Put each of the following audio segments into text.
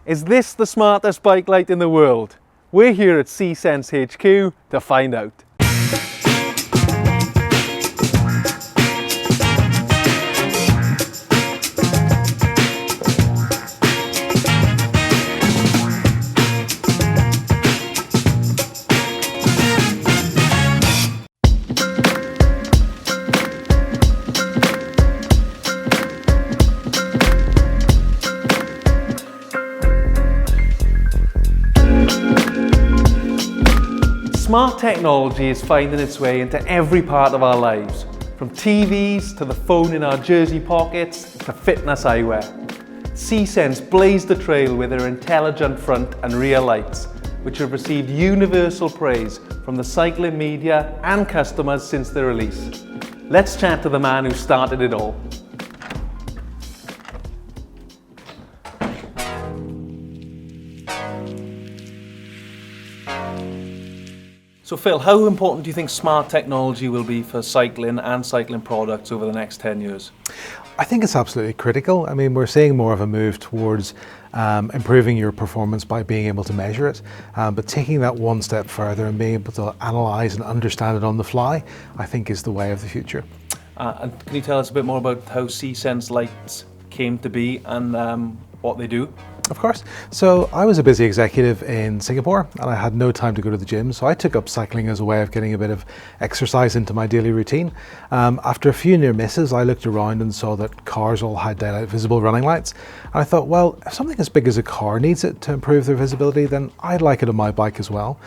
Is this the smartest bike light in the world? We're here at See.sense HQ to find out. Smart technology is finding its way into every part of our lives, from TVs to the phone in our jersey pockets to fitness eyewear. See.sense blazed the trail with their intelligent front and rear lights, which have received universal praise from the cycling media and customers since their release. Let's chat to the man who started it all. So Phil, how important do you think smart technology will be for cycling and cycling products over the next 10 years? I think it's absolutely critical. I mean, we're seeing more of a move towards improving your performance by being able to measure it, but taking that one step further and being able to analyse and understand it on the fly, I think is the way of the future. And can you tell us a bit more about how See.sense lights came to be and what they do? Of course. So I was a busy executive in Singapore and I had no time to go to the gym, so I took up cycling as a way of getting a bit of exercise into my daily routine. After a few near misses, I looked around and saw that cars all had daylight visible running lights. And I thought, well, if something as big as a car needs it to improve their visibility, then I'd like it on my bike as well.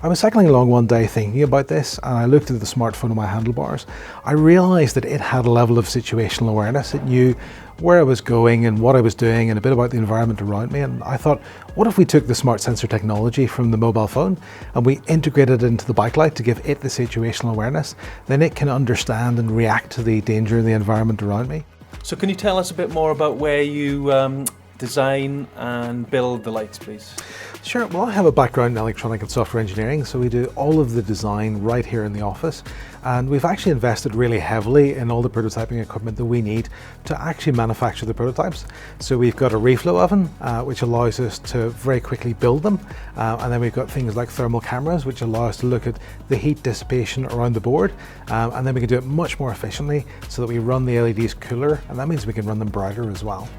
I was cycling along one day thinking about this, and I looked at the smartphone on my handlebars. I realised that it had a level of situational awareness. It knew where I was going and what I was doing and a bit about the environment around me. And I thought, what if we took the smart sensor technology from the mobile phone and we integrated it into the bike light to give it the situational awareness? Then it can understand and react to the danger in the environment around me. So can you tell us a bit more about where you design and build the lights, please? Sure. Well, I have a background in electronic and software engineering, so we do all of the design right here in the office. And we've actually invested really heavily in all the prototyping equipment that we need to actually manufacture the prototypes. So we've got a reflow oven, which allows us to very quickly build them. And then we've got things like thermal cameras, which allow us to look at the heat dissipation around the board. And then we can do it much more efficiently so that we run the LEDs cooler, and that means we can run them brighter as well.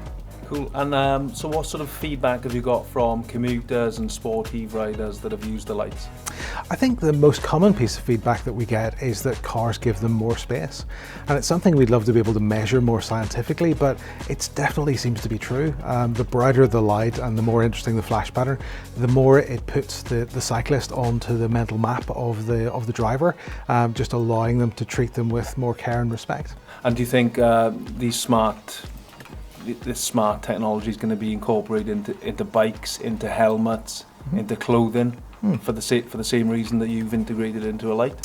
Cool. And so what sort of feedback have you got from commuters and sporty riders that have used the lights? I think the most common piece of feedback that we get is that cars give them more space. And it's something we'd love to be able to measure more scientifically, but it definitely seems to be true. The brighter the light and the more interesting the flash pattern, the more it puts the cyclist onto the mental map of the driver, just allowing them to treat them with more care and respect. And do you think this smart technology is going to be incorporated into bikes, into helmets, into clothing, for the same reason that you've integrated into a light?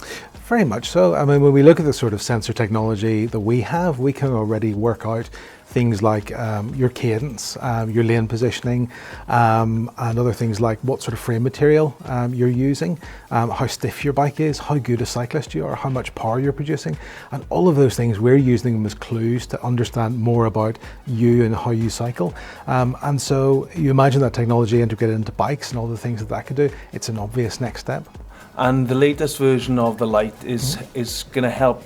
Very much so. I mean, when we look at the sort of sensor technology that we have, we can already work out things like your cadence, your lane positioning, and other things like what sort of frame material you're using, how stiff your bike is, how good a cyclist you are, how much power you're producing. And all of those things, we're using them as clues to understand more about you and how you cycle. And so you imagine that technology integrated into bikes and all the things that could do, it's an obvious next step. And the latest version of the light is going to help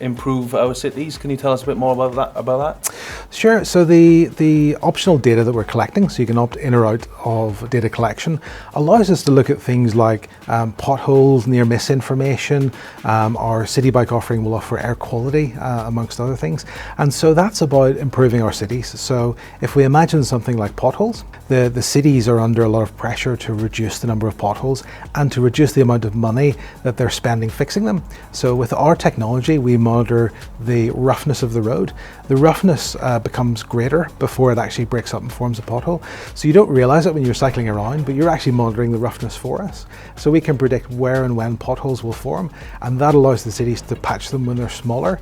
improve our cities. Can you tell us a bit more about that? Sure. So the optional data that we're collecting, so you can opt in or out of data collection, allows us to look at things like potholes, near miss information. Our city bike offering will offer air quality, amongst other things. And so that's about improving our cities. So if we imagine something like potholes, the cities are under a lot of pressure to reduce the number of potholes and to reduce the amount of money that they're spending fixing them. So with our technology, we monitor the roughness of the road. The roughness becomes greater before it actually breaks up and forms a pothole. So you don't realize it when you're cycling around, but you're actually monitoring the roughness for us. So we can predict where and when potholes will form, and that allows the cities to patch them when they're smaller,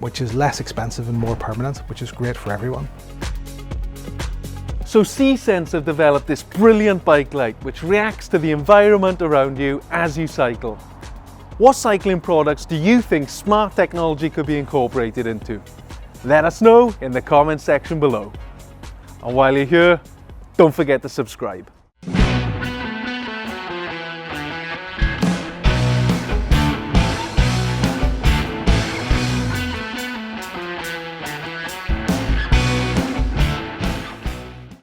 which is less expensive and more permanent, which is great for everyone. So See.sense have developed this brilliant bike light which reacts to the environment around you as you cycle. What cycling products do you think smart technology could be incorporated into? Let us know in the comment section below. And while you're here, Don't forget to subscribe.